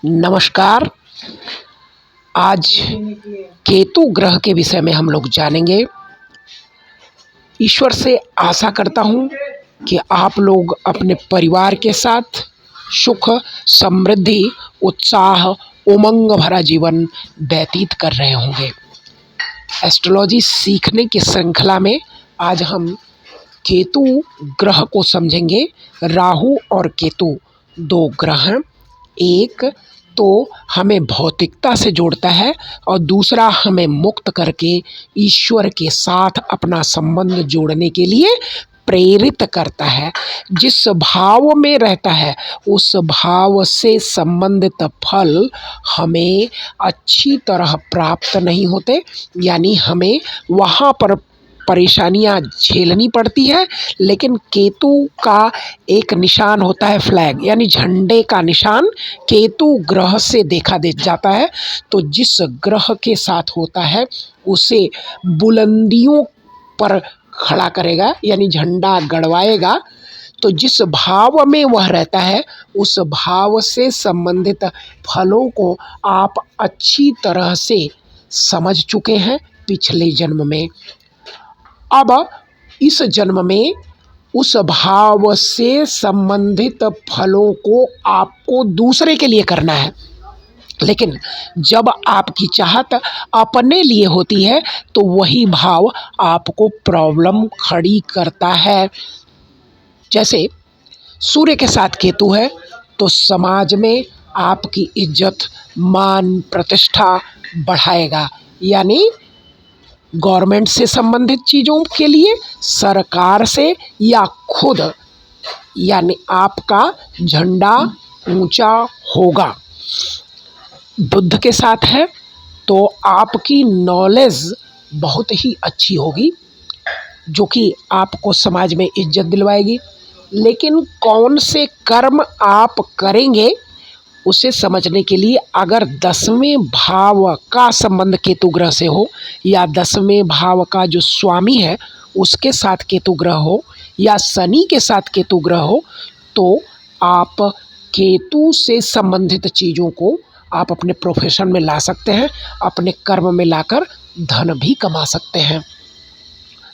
नमस्कार। आज केतु ग्रह के विषय में हम लोग जानेंगे। ईश्वर से आशा करता हूँ कि आप लोग अपने परिवार के साथ सुख, समृद्धि, उत्साह, उमंग भरा जीवन व्यतीत कर रहे होंगे। एस्ट्रोलॉजी सीखने की श्रृंखला में आज हम केतु ग्रह को समझेंगे। राहु और केतु दो ग्रह हैं। एक तो हमें भौतिकता से जोड़ता है और दूसरा हमें मुक्त करके ईश्वर के साथ अपना संबंध जोड़ने के लिए प्रेरित करता है। जिस भाव में रहता है उस भाव से संबंधित फल हमें अच्छी तरह प्राप्त नहीं होते, यानी हमें वहाँ पर परेशानियाँ झेलनी पड़ती है। लेकिन केतु का एक निशान होता है फ्लैग, यानी झंडे का निशान केतु ग्रह से देखा दे जाता है। तो जिस ग्रह के साथ होता है उसे बुलंदियों पर खड़ा करेगा, यानी झंडा गड़वाएगा। तो जिस भाव में वह रहता है उस भाव से संबंधित फलों को आप अच्छी तरह से समझ चुके हैं पिछले जन्म में। अब इस जन्म में उस भाव से संबंधित फलों को आपको दूसरे के लिए करना है। लेकिन जब आपकी चाहत अपने लिए होती है तो वही भाव आपको प्रॉब्लम खड़ी करता है। जैसे सूर्य के साथ केतु है तो समाज में आपकी इज्जत, मान, प्रतिष्ठा बढ़ाएगा, यानी गवर्नमेंट से संबंधित चीज़ों के लिए, सरकार से, या खुद, यानी आपका झंडा ऊंचा होगा। बुध के साथ है तो आपकी नॉलेज बहुत ही अच्छी होगी जो कि आपको समाज में इज्जत दिलवाएगी। लेकिन कौन से कर्म आप करेंगे उसे समझने के लिए अगर 10वें भाव का संबंध केतु ग्रह से हो, या 10वें भाव का जो स्वामी है उसके साथ केतु ग्रह हो, या शनि के साथ केतु ग्रह हो, तो आप केतु से संबंधित चीज़ों को आप अपने प्रोफेशन में ला सकते हैं, अपने कर्म में लाकर धन भी कमा सकते हैं।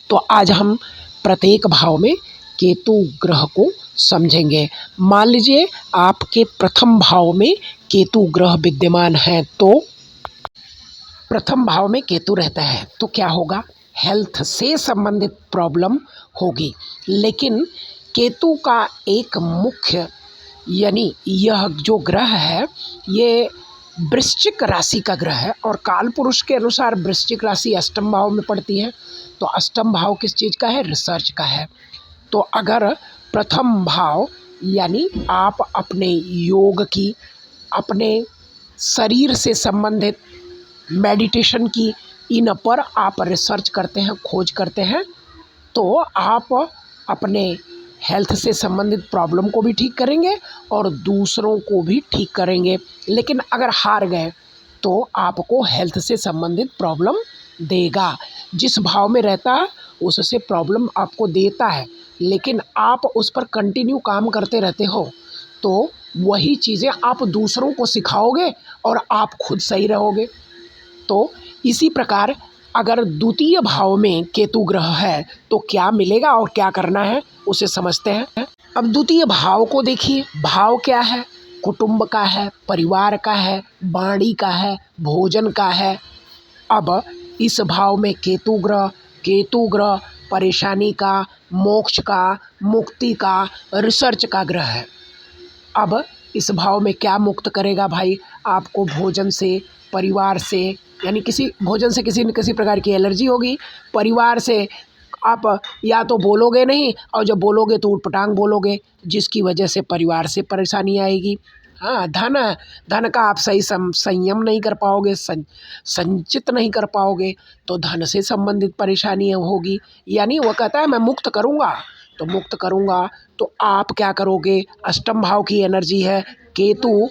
तो आज हम प्रत्येक भाव में केतु ग्रह को समझेंगे। मान लीजिए आपके प्रथम भाव में केतु ग्रह विद्यमान है, तो प्रथम भाव में केतु रहता है तो क्या होगा? हेल्थ से संबंधित प्रॉब्लम होगी। लेकिन केतु का एक मुख्य, यानी यह जो ग्रह है ये वृश्चिक राशि का ग्रह है और काल पुरुष के अनुसार वृश्चिक राशि अष्टम भाव में पड़ती है। तो अष्टम भाव किस चीज़ का है? रिसर्च का है। तो अगर प्रथम भाव यानी आप अपने योग की, अपने शरीर से संबंधित मेडिटेशन की, इन पर आप रिसर्च करते हैं, खोज करते हैं, तो आप अपने हेल्थ से संबंधित प्रॉब्लम को भी ठीक करेंगे और दूसरों को भी ठीक करेंगे। लेकिन अगर हार गए तो आपको हेल्थ से संबंधित प्रॉब्लम देगा। जिस भाव में रहता है उससे प्रॉब्लम आपको देता है, लेकिन आप उस पर कंटिन्यू काम करते रहते हो तो वही चीज़ें आप दूसरों को सिखाओगे और आप खुद सही रहोगे। तो इसी प्रकार अगर द्वितीय भाव में केतु ग्रह है तो क्या मिलेगा और क्या करना है उसे समझते हैं। अब द्वितीय भाव को देखिए। भाव क्या है? कुटुंब का है, परिवार का है, वाणी का है, भोजन का है। अब इस भाव में केतु ग्रह परेशानी का, मोक्ष का, मुक्ति का, रिसर्च का ग्रह है। अब इस भाव में क्या मुक्त करेगा भाई? आपको भोजन से, परिवार से, यानी किसी भोजन से किसी न किसी प्रकार की एलर्जी होगी। परिवार से आप या तो बोलोगे नहीं, और जब बोलोगे तो उटपटांग बोलोगे, जिसकी वजह से परिवार से परेशानी आएगी। हाँ, धन का आप सही संयम नहीं कर पाओगे, संचित नहीं कर पाओगे, तो धन से संबंधित परेशानियाँ होगी। यानी वो कहता है मैं मुक्त करूँगा, तो मुक्त करूँगा तो आप क्या करोगे? अष्टम भाव की एनर्जी है, केतु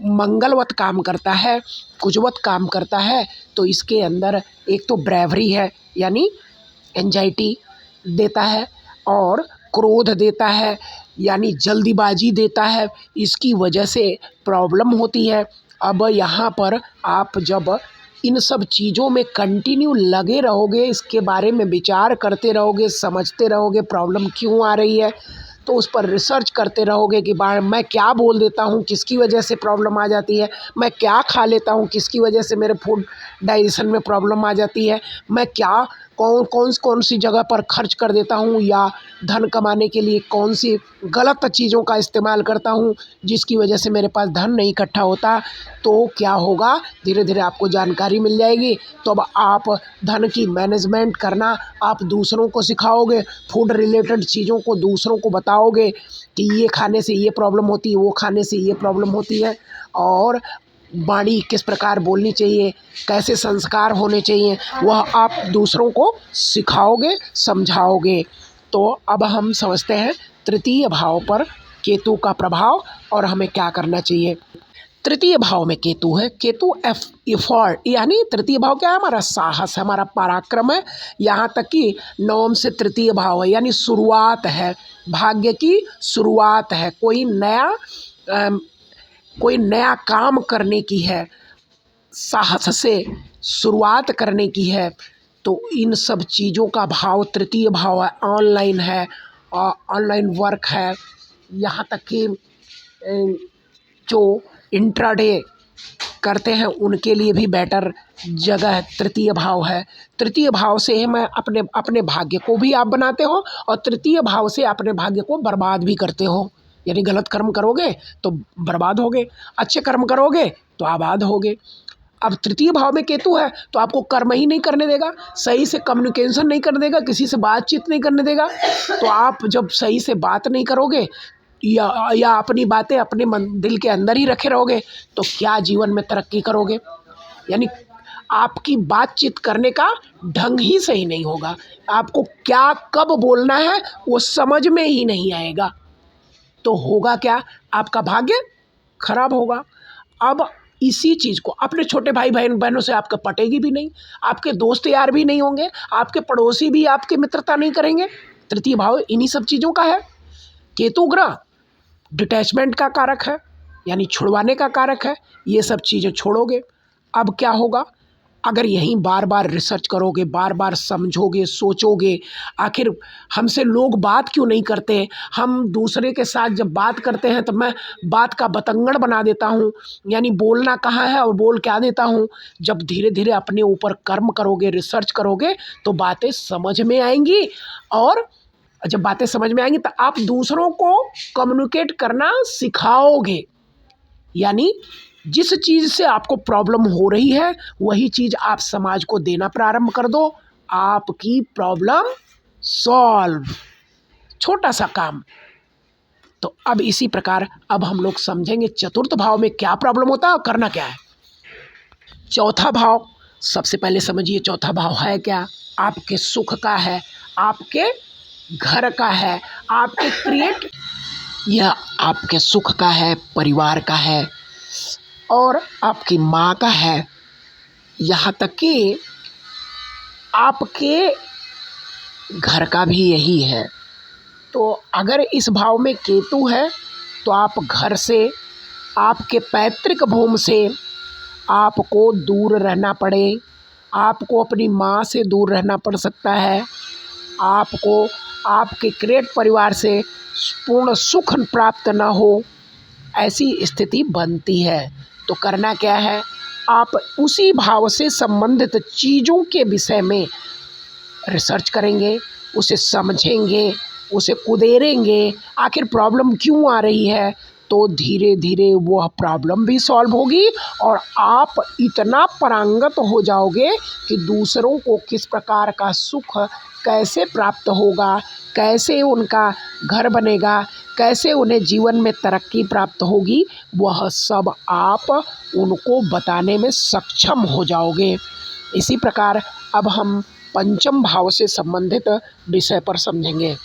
मंगलवत काम करता है, कुजवत काम करता है। तो इसके अंदर एक तो ब्रेवरी है, यानी एंजाइटी देता है, और क्रोध देता है, यानी जल्दीबाजी देता है, इसकी वजह से प्रॉब्लम होती है। अब यहाँ पर आप जब इन सब चीज़ों में कंटिन्यू लगे रहोगे, इसके बारे में विचार करते रहोगे, समझते रहोगे प्रॉब्लम क्यों आ रही है, तो उस पर रिसर्च करते रहोगे कि मैं क्या बोल देता हूँ, किसकी वजह से प्रॉब्लम आ जाती है, मैं क्या खा लेता हूँ, किसकी वजह से मेरे फूड डाइजेशन में प्रॉब्लम आ जाती है, मैं क्या कौन सी जगह पर खर्च कर देता हूँ, या धन कमाने के लिए कौन सी गलत चीज़ों का इस्तेमाल करता हूँ जिसकी वजह से मेरे पास धन नहीं इकट्ठा होता। तो क्या होगा, धीरे धीरे आपको जानकारी मिल जाएगी। तो अब आप धन की मैनेजमेंट करना आप दूसरों को सिखाओगे, फूड रिलेटेड चीज़ों को दूसरों को बताओगे कि ये खाने से ये प्रॉब्लम होती है, वो खाने से ये प्रॉब्लम होती है, और वाणी किस प्रकार बोलनी चाहिए, कैसे संस्कार होने चाहिए, वह आप दूसरों को सिखाओगे, समझाओगे। तो अब हम समझते हैं तृतीय भाव पर केतु का प्रभाव और हमें क्या करना चाहिए। तृतीय भाव में केतु है। केतु एफर्ट, यानी तृतीय भाव क्या है, हमारा साहस है, हमारा पराक्रम है। यहाँ तक कि नवम से तृतीय भाव है, यानी शुरुआत है, भाग्य की शुरुआत है, कोई नया काम करने की है, साहस से शुरुआत करने की है। तो इन सब चीज़ों का भाव तृतीय भाव है। ऑनलाइन है, ऑनलाइन वर्क है, यहाँ तक कि जो इंट्राडे करते हैं उनके लिए भी बेटर जगह तृतीय भाव है। तृतीय भाव से मैं अपने भाग्य को भी आप बनाते हो, और तृतीय भाव से अपने भाग्य को बर्बाद भी करते हो। यानी गलत कर्म करोगे तो बर्बाद होगे, अच्छे कर्म करोगे तो आबाद होगे। अब तृतीय भाव में केतु है तो आपको कर्म ही नहीं करने देगा, सही से कम्युनिकेशन नहीं करने देगा, किसी से बातचीत नहीं करने देगा। तो आप जब सही से बात नहीं करोगे या अपनी बातें अपने दिल के अंदर ही रखे रहोगे तो क्या जीवन में तरक्की करोगे। यानी आपकी बातचीत करने का ढंग ही सही नहीं होगा, आपको क्या कब बोलना है वो समझ में ही नहीं आएगा। तो होगा क्या, आपका भाग्य खराब होगा। अब इसी चीज़ को अपने छोटे भाई बहनों से आपका पटेगी भी नहीं, आपके दोस्त यार भी नहीं होंगे, आपके पड़ोसी भी आपकी मित्रता नहीं करेंगे। तृतीय भाव इन्हीं सब चीज़ों का है। केतु ग्रह डिटैचमेंट का कारक है, यानी छुड़वाने का कारक है। ये सब चीज़ें छोड़ोगे, अब क्या होगा, अगर यहीं बार बार रिसर्च करोगे, बार बार समझोगे, सोचोगे, आखिर हमसे लोग बात क्यों नहीं करते, हम दूसरे के साथ जब बात करते हैं तो मैं बात का बतंगड़ बना देता हूँ, यानी बोलना कहाँ है और बोल क्या देता हूँ। जब धीरे धीरे अपने ऊपर कर्म करोगे, रिसर्च करोगे तो बातें समझ में आएंगी, और जब बातें समझ में आएंगी तो आप दूसरों को कम्युनिकेट करना सिखाओगे। यानी जिस चीज़ से आपको प्रॉब्लम हो रही है वही चीज़ आप समाज को देना प्रारंभ कर दो, आपकी प्रॉब्लम सॉल्व। छोटा सा काम। तो अब इसी प्रकार अब हम लोग समझेंगे चतुर्थ भाव में क्या प्रॉब्लम होता है और करना क्या है। चौथा भाव, सबसे पहले समझिए चौथा भाव है क्या, आपके सुख का है, आपके घर का है, आपके क्रिएट, यह आपके सुख का है, परिवार का है, और आपकी माँ का है, यहाँ तक कि आपके घर का भी यही है। तो अगर इस भाव में केतु है तो आप घर से, आपके पैतृक भूमि से आपको दूर रहना पड़े, आपको अपनी माँ से दूर रहना पड़ सकता है, आपको आपके क्रिएट परिवार से पूर्ण सुख प्राप्त न हो, ऐसी स्थिति बनती है। तो करना क्या है, आप उसी भाव से संबंधित चीज़ों के विषय में रिसर्च करेंगे, उसे समझेंगे, उसे कुदेरेंगे, आखिर प्रॉब्लम क्यों आ रही है। तो धीरे धीरे वह प्रॉब्लम भी सॉल्व होगी और आप इतना पारंगत हो जाओगे कि दूसरों को किस प्रकार का सुख कैसे प्राप्त होगा, कैसे उनका घर बनेगा, कैसे उन्हें जीवन में तरक्की प्राप्त होगी, वह सब आप उनको बताने में सक्षम हो जाओगे। इसी प्रकार अब हम पंचम भाव से संबंधित विषय पर समझेंगे।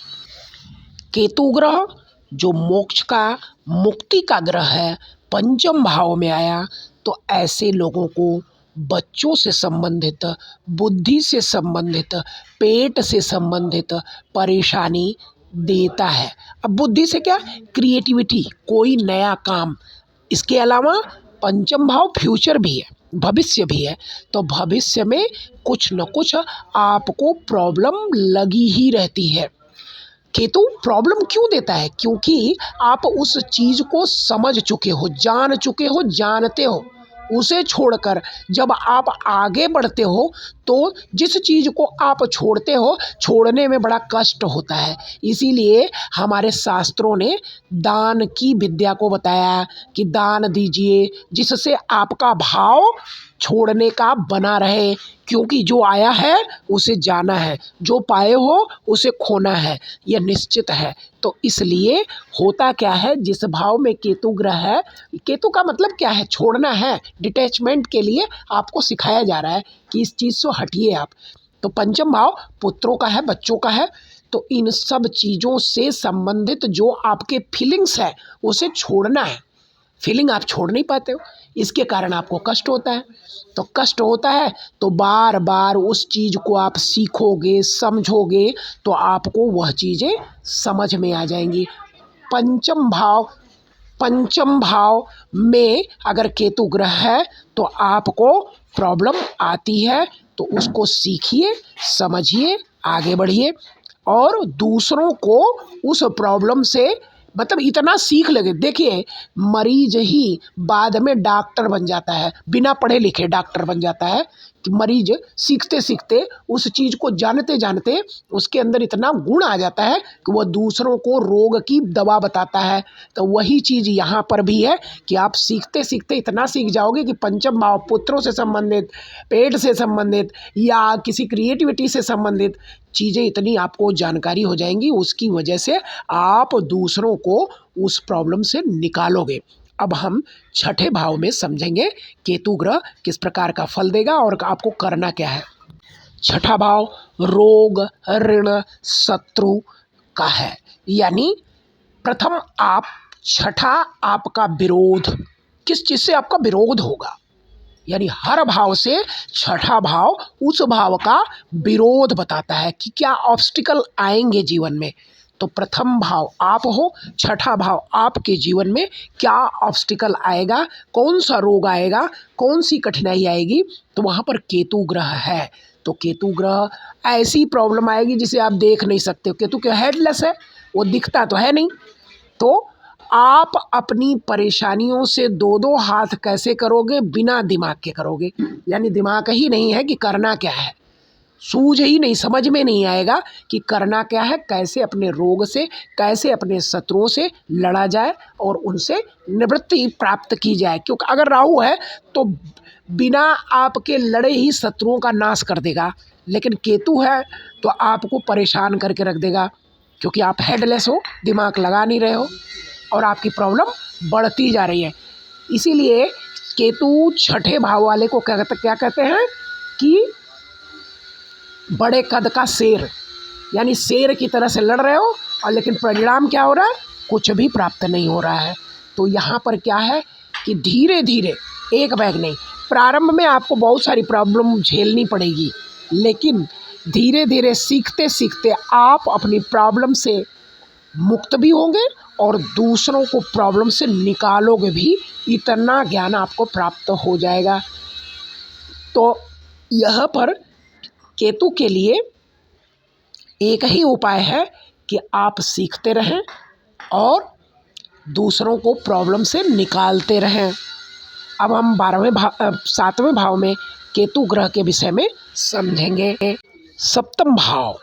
केतु ग्रह जो मोक्ष का, मुक्ति का ग्रह है, पंचम भाव में आया तो ऐसे लोगों को बच्चों से संबंधित, बुद्धि से संबंधित, पेट से संबंधित परेशानी देता है। अब बुद्धि से क्या, क्रिएटिविटी, कोई नया काम। इसके अलावा पंचम भाव फ्यूचर भी है, भविष्य भी है। तो भविष्य में कुछ न कुछ आपको प्रॉब्लम लगी ही रहती है। केतु प्रॉब्लम क्यों देता है? क्योंकि आप उस चीज़ को समझ चुके हो, जान चुके हो, जानते हो। उसे छोड़कर जब आप आगे बढ़ते हो तो जिस चीज़ को आप छोड़ते हो, छोड़ने में बड़ा कष्ट होता है। इसीलिए हमारे शास्त्रों ने दान की विद्या को बताया कि दान दीजिए जिससे आपका भाव छोड़ने का बना रहे, क्योंकि जो आया है उसे जाना है, जो पाए हो उसे खोना है, यह निश्चित है। तो इसलिए होता क्या है, जिस भाव में केतु ग्रह है, केतु का मतलब क्या है, छोड़ना है। डिटैचमेंट के लिए आपको सिखाया जा रहा है कि इस चीज़ से हटिए आप। तो पंचम भाव पुत्रों का है, बच्चों का है। तो इन सब चीज़ों से संबंधित जो आपके फीलिंग्स है उसे छोड़ना है। फीलिंग आप छोड़ नहीं पाते हो, इसके कारण आपको कष्ट होता है। तो कष्ट होता है तो बार बार उस चीज़ को आप सीखोगे, समझोगे, तो आपको वह चीज़ें समझ में आ जाएंगी। पंचम भाव पंचम भाव में अगर केतु ग्रह है तो आपको प्रॉब्लम आती है, तो उसको सीखिए, समझिए, आगे बढ़िए और दूसरों को उस प्रॉब्लम से मतलब इतना सीख लगे। देखिए, मरीज ही बाद में डॉक्टर बन जाता है, बिना पढ़े लिखे डॉक्टर बन जाता है कि मरीज सीखते सीखते उस चीज़ को जानते जानते उसके अंदर इतना गुण आ जाता है कि वह दूसरों को रोग की दवा बताता है। तो वही चीज़ यहाँ पर भी है कि आप सीखते सीखते इतना सीख जाओगे कि पंचम भाव पुत्रों से संबंधित, पेट से संबंधित या किसी क्रिएटिविटी से संबंधित चीज़ें इतनी आपको जानकारी हो जाएंगी, उसकी वजह से आप दूसरों को उस प्रॉब्लम से निकालोगे। अब हम छठे भाव में समझेंगे केतु ग्रह किस प्रकार का फल देगा और आपको करना क्या है। छठा भाव रोग, ऋण, शत्रु का है। यानी प्रथम आप छठा आपका विरोध, किस चीज़ से आपका विरोध होगा, यानी हर भाव से छठा भाव उस भाव का विरोध बताता है कि क्या ऑब्स्टिकल आएंगे जीवन में। तो प्रथम भाव आप हो, छठा भाव आपके जीवन में क्या ऑब्स्टिकल आएगा, कौन सा रोग आएगा, कौन सी कठिनाई आएगी, तो वहाँ पर केतु ग्रह है। तो केतु ग्रह ऐसी प्रॉब्लम आएगी जिसे आप देख नहीं सकते हो। केतु क्या हेडलेस है, वो दिखता तो है नहीं। तो आप अपनी परेशानियों से दो दो हाथ कैसे करोगे, बिना दिमाग के करोगे। यानी दिमाग ही नहीं है कि करना क्या है, सूझ ही नहीं, समझ में नहीं आएगा कि करना क्या है, कैसे अपने रोग से, कैसे अपने शत्रुओं से लड़ा जाए और उनसे निवृत्ति प्राप्त की जाए। क्योंकि अगर राहु है तो बिना आपके लड़े ही शत्रुओं का नाश कर देगा, लेकिन केतु है तो आपको परेशान करके रख देगा, क्योंकि आप हेडलेस हो, दिमाग लगा नहीं रहे हो और आपकी प्रॉब्लम बढ़ती जा रही है। इसीलिए केतु छठे भाव वाले को क्या कहते हैं कि बड़े कद का शेर, यानी शेर की तरह से लड़ रहे हो और लेकिन परिणाम क्या हो रहा है, कुछ भी प्राप्त नहीं हो रहा है। तो यहाँ पर क्या है कि धीरे धीरे, एक बैग नहीं, प्रारंभ में आपको बहुत सारी प्रॉब्लम झेलनी पड़ेगी, लेकिन धीरे धीरे सीखते सीखते आप अपनी प्रॉब्लम से मुक्त भी होंगे और दूसरों को प्रॉब्लम से निकालोगे भी। इतना ज्ञान आपको प्राप्त हो जाएगा। तो यहाँ पर केतु के लिए एक ही उपाय है कि आप सीखते रहें और दूसरों को प्रॉब्लम से निकालते रहें। अब हम 7वें भाव में केतु ग्रह के विषय में समझेंगे। सप्तम भाव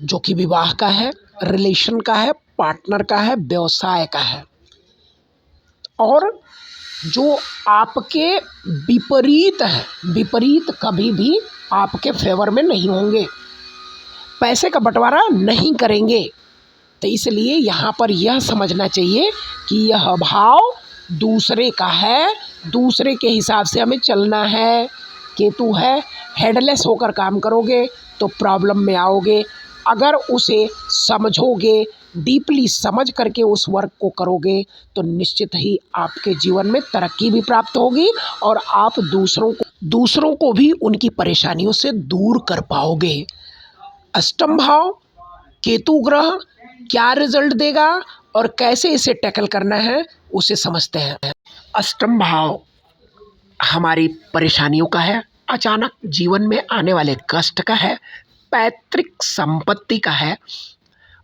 जो कि विवाह का है, रिलेशन का है, पार्टनर का है, व्यवसाय का है, और जो आपके विपरीत है, विपरीत कभी भी आपके फेवर में नहीं होंगे, पैसे का बंटवारा नहीं करेंगे। तो इसलिए यहाँ पर यह समझना चाहिए कि यह भाव दूसरे का है, दूसरे के हिसाब से हमें चलना है। केतु है, हेडलेस होकर काम करोगे तो प्रॉब्लम में आओगे। अगर उसे समझोगे, डीपली समझ करके उस वर्क को करोगे तो निश्चित ही आपके जीवन में तरक्की भी प्राप्त होगी और आप दूसरों को भी उनकी परेशानियों से दूर कर पाओगे। अष्टम भाव केतु ग्रह क्या रिजल्ट देगा और कैसे इसे टैकल करना है उसे समझते हैं। अष्टम भाव हमारी परेशानियों का है, अचानक जीवन में आने वाले कष्ट का है, पैतृक संपत्ति का है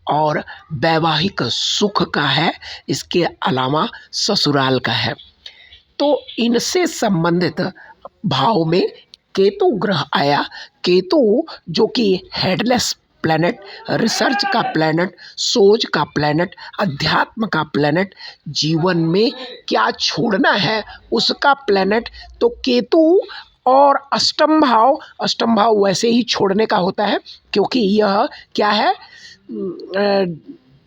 और वैवाहिक सुख का है, इसके अलावा ससुराल का है। तो इनसे संबंधित भाव में केतु ग्रह आया। केतु जो कि हेडलेस प्लैनेट, रिसर्च का प्लैनेट, सोच का प्लैनेट, अध्यात्म का प्लैनेट, जीवन में क्या छोड़ना है उसका प्लैनेट। तो केतु और अष्टम भाव वैसे ही छोड़ने का होता है, क्योंकि यह क्या है,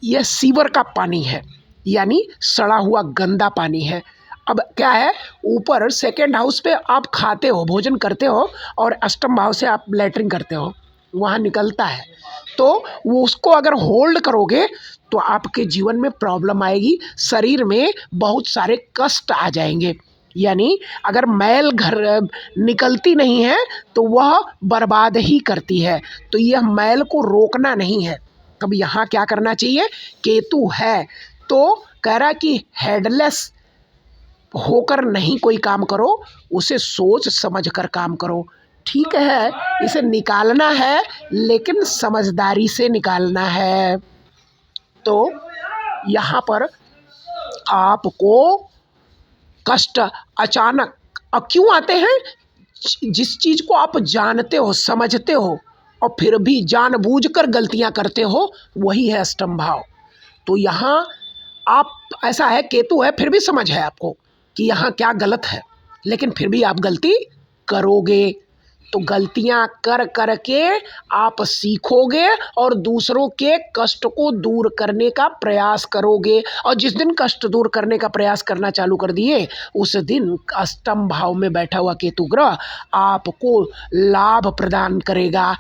यह सीवर का पानी है, यानी सड़ा हुआ गंदा पानी है। अब क्या है, ऊपर सेकेंड हाउस पे आप खाते हो, भोजन करते हो, और अष्टम भाव से आप लैट्रिन करते हो, वहाँ निकलता है। तो वो उसको अगर होल्ड करोगे तो आपके जीवन में प्रॉब्लम आएगी, शरीर में बहुत सारे कष्ट आ जाएंगे। यानी अगर मैल घर निकलती नहीं है तो वह बर्बाद ही करती है। तो यह मैल को रोकना नहीं है। अब यहाँ क्या करना चाहिए, केतु है तो कह रहा कि हेडलेस होकर नहीं कोई काम करो, उसे सोच समझ कर काम करो। ठीक है, इसे निकालना है लेकिन समझदारी से निकालना है। तो यहाँ पर आपको कष्ट अचानक क्यों आते हैं, जिस चीज़ को आप जानते हो, समझते हो और फिर भी जानबूझकर गलतियाँ करते हो, वही है अष्टम भाव। तो यहाँ आप ऐसा है, केतु है फिर भी समझ है आपको कि यहाँ क्या गलत है, लेकिन फिर भी आप गलती करोगे। तो गलतियाँ कर कर के आप सीखोगे और दूसरों के कष्ट को दूर करने का प्रयास करोगे। और जिस दिन कष्ट दूर करने का प्रयास करना चालू कर दिए, उस दिन अष्टम भाव में बैठा हुआ केतु ग्रह आपको लाभ प्रदान करेगा।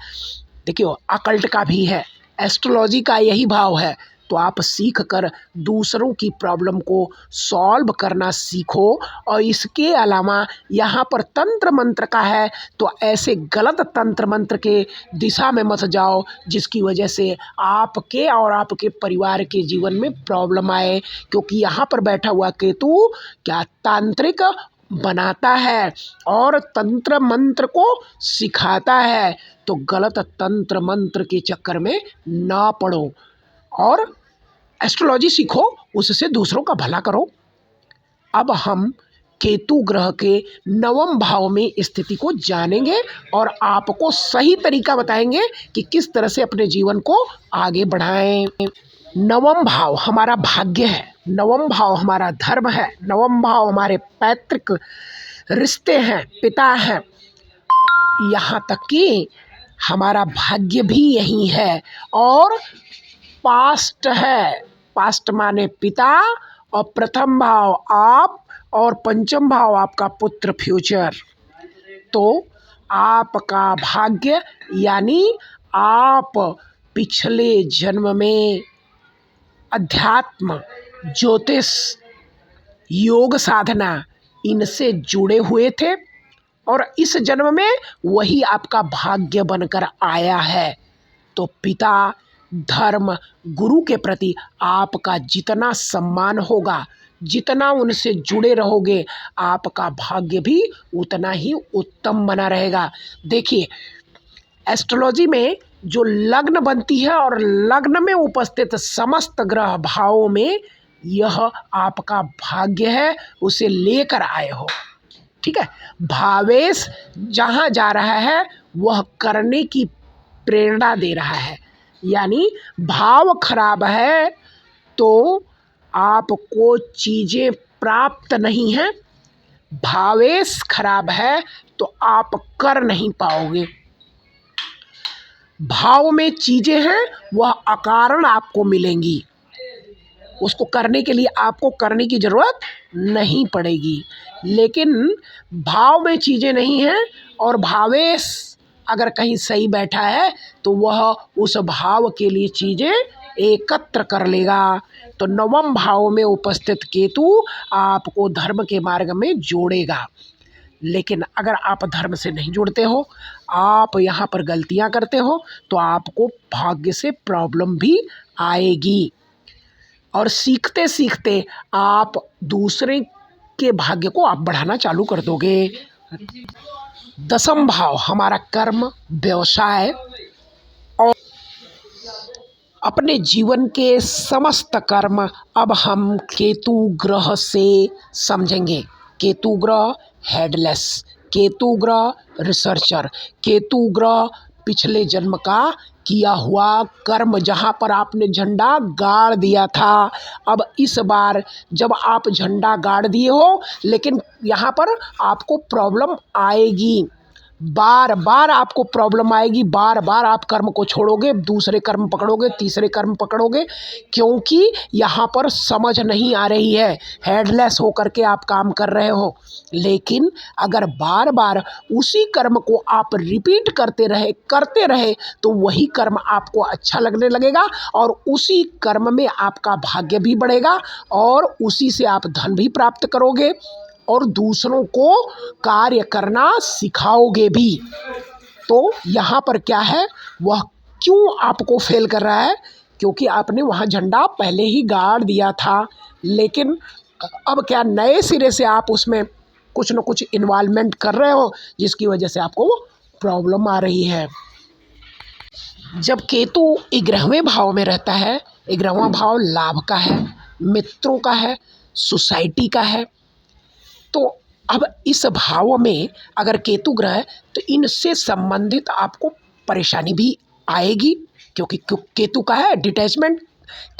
देखियो, अकल्ट का भी है, एस्ट्रोलॉजी का यही भाव है। तो आप सीख कर दूसरों की प्रॉब्लम को सॉल्व करना सीखो। और इसके अलावा यहाँ पर तंत्र मंत्र का है, तो ऐसे गलत तंत्र मंत्र के दिशा में मत जाओ जिसकी वजह से आपके और आपके परिवार के जीवन में प्रॉब्लम आए। क्योंकि यहाँ पर बैठा हुआ केतु क्या तांत्रिक बनाता है और तंत्र मंत्र को सिखाता है। तो गलत तंत्र मंत्र के चक्कर में ना पड़ो और एस्ट्रोलॉजी सीखो, उससे दूसरों का भला करो। अब हम केतु ग्रह के नवम भाव में स्थिति को जानेंगे और आपको सही तरीका बताएंगे कि किस तरह से अपने जीवन को आगे बढ़ाएं। नवम भाव हमारा भाग्य है, नवम भाव हमारा धर्म है, नवम भाव हमारे पैतृक रिश्ते हैं, पिता हैं, यहाँ तक कि हमारा भाग्य भी यही है। और पास्ट है, पास्ट माने पिता, और प्रथम भाव आप, और पंचम भाव आपका पुत्र फ्यूचर। तो आपका भाग्य यानी आप पिछले जन्म में अध्यात्म, ज्योतिष, योग साधना इनसे जुड़े हुए थे और इस जन्म में वही आपका भाग्य बनकर आया है। तो पिता, धर्म, गुरु के प्रति आपका जितना सम्मान होगा, जितना उनसे जुड़े रहोगे, आपका भाग्य भी उतना ही उत्तम बना रहेगा। देखिए, एस्ट्रोलॉजी में जो लग्न बनती है और लग्न में उपस्थित समस्त ग्रह भावों में यह आपका भाग्य है, उसे लेकर आए हो। ठीक है, भावेश जहाँ जा रहा है वह करने की प्रेरणा दे रहा है। यानी भाव खराब है तो आपको चीज़ें प्राप्त नहीं हैं, भावेश खराब है तो आप कर नहीं पाओगे। भाव में चीज़ें हैं वह अकारण आपको मिलेंगी, उसको करने के लिए आपको करने की ज़रूरत नहीं पड़ेगी। लेकिन भाव में चीज़ें नहीं हैं और भावेश अगर कहीं सही बैठा है तो वह उस भाव के लिए चीज़ें एकत्र कर लेगा। तो नवम भाव में उपस्थित केतु आपको धर्म के मार्ग में जोड़ेगा। लेकिन अगर आप धर्म से नहीं जुड़ते हो, आप यहाँ पर गलतियाँ करते हो, तो आपको भाग्य से प्रॉब्लम भी आएगी। और सीखते सीखते आप दूसरे के भाग्य को आप बढ़ाना चालू कर दोगे। दसम भाव हमारा कर्म, व्यवसाय और अपने जीवन के समस्त कर्म अब हम केतु ग्रह से समझेंगे। केतु ग्रह हेडलेस, केतु ग्रह रिसर्चर, केतु ग्रह पिछले जन्म का किया हुआ कर्म, जहाँ पर आपने झंडा गाड़ दिया था। अब इस बार जब आप झंडा गाड़ दिए हो, लेकिन यहाँ पर आपको प्रॉब्लम आएगी, बार बार आपको प्रॉब्लम आएगी, बार बार आप कर्म को छोड़ोगे, दूसरे कर्म पकड़ोगे, तीसरे कर्म पकड़ोगे, क्योंकि यहाँ पर समझ नहीं आ रही है। हेडलेस होकर के आप काम कर रहे हो, लेकिन अगर बार बार उसी कर्म को आप रिपीट करते रहे तो वही कर्म आपको अच्छा लगने लगेगा और उसी कर्म में आपका भाग्य भी बढ़ेगा और उसी से आप धन भी प्राप्त करोगे और दूसरों को कार्य करना सिखाओगे भी। तो यहाँ पर क्या है, वह क्यों आपको फेल कर रहा है? क्योंकि आपने वहाँ झंडा पहले ही गाड़ दिया था, लेकिन अब क्या नए सिरे से आप उसमें कुछ न कुछ इन्वॉल्वमेंट कर रहे हो, जिसकी वजह से आपको प्रॉब्लम आ रही है। जब केतु 11वें भाव में रहता है, 11वां भाव लाभ का है, मित्रों का है, सोसाइटी का है, तो अब इस भाव में अगर केतु ग्रह है तो इनसे संबंधित आपको परेशानी भी आएगी, क्योंकि केतु का है डिटैचमेंट,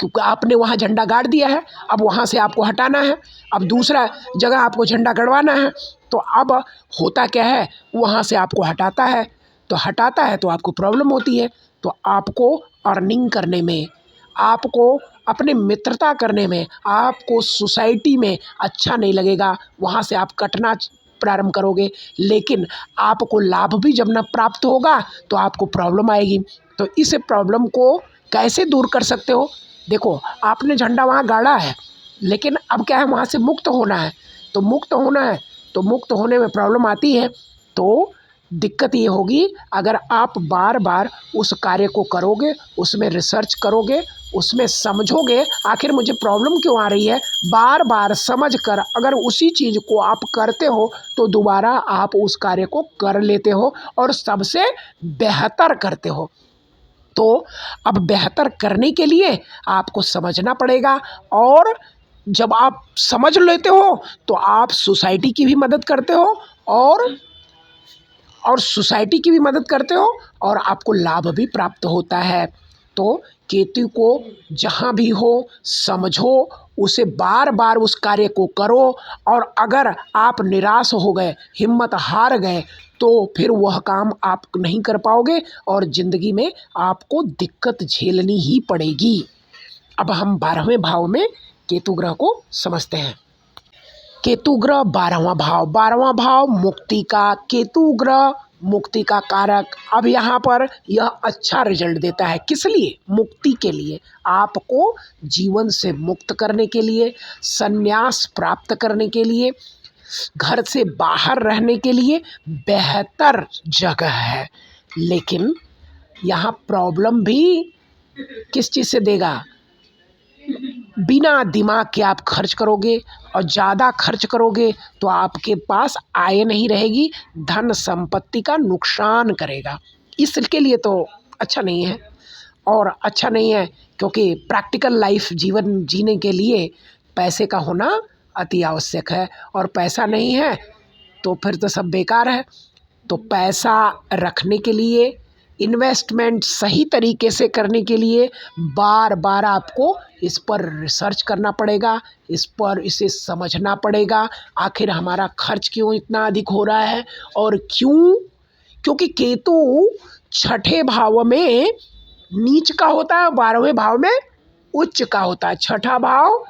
क्योंकि आपने वहाँ झंडा गाड़ दिया है, अब वहाँ से आपको हटाना है, अब दूसरा जगह आपको झंडा गड़वाना है। तो अब होता क्या है, वहाँ से आपको हटाता है तो आपको प्रॉब्लम होती है। तो आपको अर्निंग करने में, आपको अपने मित्रता करने में, आपको सोसाइटी में अच्छा नहीं लगेगा, वहाँ से आप कटना प्रारंभ करोगे, लेकिन आपको लाभ भी जब न प्राप्त होगा तो आपको प्रॉब्लम आएगी। तो इस प्रॉब्लम को कैसे दूर कर सकते हो? देखो, आपने झंडा वहाँ गाड़ा है, लेकिन अब क्या है, वहाँ से मुक्त होना है, तो मुक्त होने में प्रॉब्लम आती है। तो दिक्कत ये होगी, अगर आप बार बार उस कार्य को करोगे, उसमें रिसर्च करोगे, उसमें समझोगे आखिर मुझे प्रॉब्लम क्यों आ रही है, बार बार समझ कर अगर उसी चीज़ को आप करते हो तो दोबारा आप उस कार्य को कर लेते हो और सबसे बेहतर करते हो। तो अब बेहतर करने के लिए आपको समझना पड़ेगा, और जब आप समझ लेते हो तो आप सोसाइटी की भी मदद करते हो और सोसाइटी की भी मदद करते हो और आपको लाभ भी प्राप्त होता है। तो केतु को जहाँ भी हो समझो, उसे बार बार उस कार्य को करो, और अगर आप निराश हो गए, हिम्मत हार गए, तो फिर वह काम आप नहीं कर पाओगे और ज़िंदगी में आपको दिक्कत झेलनी ही पड़ेगी। अब हम 12वें भाव में केतु ग्रह को समझते हैं। केतु ग्रह 12वां भाव मुक्ति का, केतु ग्रह मुक्ति का कारक। अब यहाँ पर यह अच्छा रिजल्ट देता है, किस लिए? मुक्ति के लिए, आपको जीवन से मुक्त करने के लिए, संन्यास प्राप्त करने के लिए, घर से बाहर रहने के लिए बेहतर जगह है। लेकिन यहाँ प्रॉब्लम भी किस चीज़ से देगा? बिना दिमाग के आप खर्च करोगे और ज़्यादा खर्च करोगे तो आपके पास आय नहीं रहेगी, धन संपत्ति का नुकसान करेगा। इसके लिए तो अच्छा नहीं है, और अच्छा नहीं है क्योंकि प्रैक्टिकल लाइफ जीवन जीने के लिए पैसे का होना अति आवश्यक है, और पैसा नहीं है तो फिर तो सब बेकार है। तो पैसा रखने के लिए, इन्वेस्टमेंट सही तरीके से करने के लिए बार बार आपको इस पर रिसर्च करना पड़ेगा, इसे समझना पड़ेगा, आखिर हमारा खर्च क्यों इतना अधिक हो रहा है और क्यों? क्योंकि केतु 6ठे भाव में नीच का होता है, 12वें भाव में उच्च का होता है। 6ठा भाव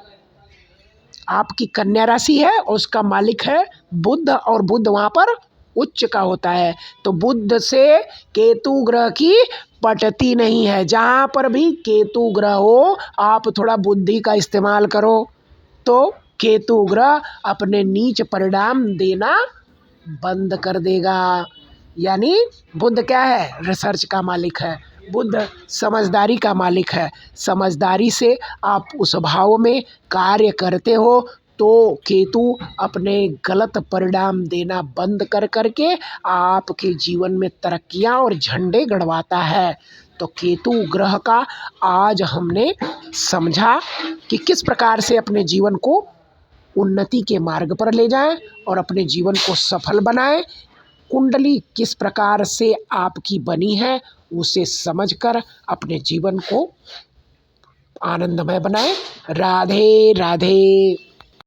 आपकी कन्या राशि है और उसका मालिक है बुध, और बुध वहाँ पर उच्च का होता है। तो बुध से केतु ग्रह की पटती नहीं है। जहाँ पर भी केतु ग्रह हो, आप थोड़ा बुद्धि का इस्तेमाल करो तो केतु ग्रह अपने नीच परिणाम देना बंद कर देगा। यानी बुद्ध क्या है? रिसर्च का मालिक है। बुद्ध समझदारी का मालिक है। समझदारी से आप उस भाव में कार्य करते हो तो केतु अपने गलत परिणाम देना बंद कर के आपके जीवन में तरक्कियां और झंडे गड़वाता है। तो केतु ग्रह का आज हमने समझा कि किस प्रकार से अपने जीवन को उन्नति के मार्ग पर ले जाएं और अपने जीवन को सफल बनाएं। कुंडली किस प्रकार से आपकी बनी है उसे समझकर अपने जीवन को आनंदमय बनाएं। राधे राधे।